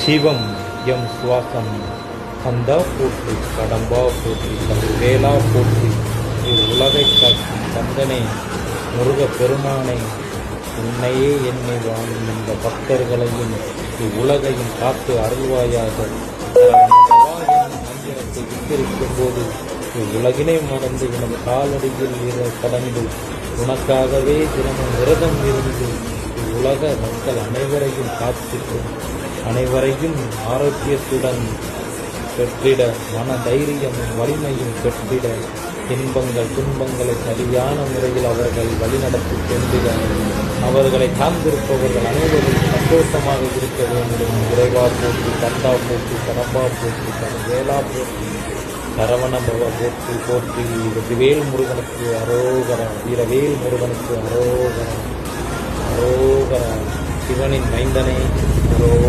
சிவம் M சுவாசம் கந்தா போற்றி கடம்பா போற்றி வேலா போற்றி இவ்வுலகை காக்கும் கந்தனே முருக பெருமானை உன்னையே எண்ணி வாழும் இந்த பக்தர்களையும் இவ்வுலகையும் காத்து அருள்வாயாக. மந்திரத்தை விட்டிருக்கும் போது இவ்வுலகினை மறந்து எனது காலடியில் கடந்து உனக்காகவே தினமும் விரதம் இருந்து இவ்வுலக மக்கள் அனைவரையும் காத்துக்கும் அனைவரையும் ஆரோக்கியத்துடன் பெற்றிட மன தைரியம் வலிமையும் பெற்றிட இன்பங்கள் துன்பங்களை சரியான முறையில் அவர்கள் வழிநடத்தி சென்றிட அவர்களை சார்ந்திருப்பவர்கள் அனைவரும் சந்தோஷமாக இருக்க வேண்டும். இறைவா போற்றி கந்தா போற்றி கடம்பா போற்றி வேலா போற்றி சரவண பவ போற்றி போற்றி வெற்றிவேல் முருகனுக்கு அரோகரா வீரவேல் முருகனுக்கு அரோகரா அரோகரா சிவனின் மைந்தனே அரோகரா.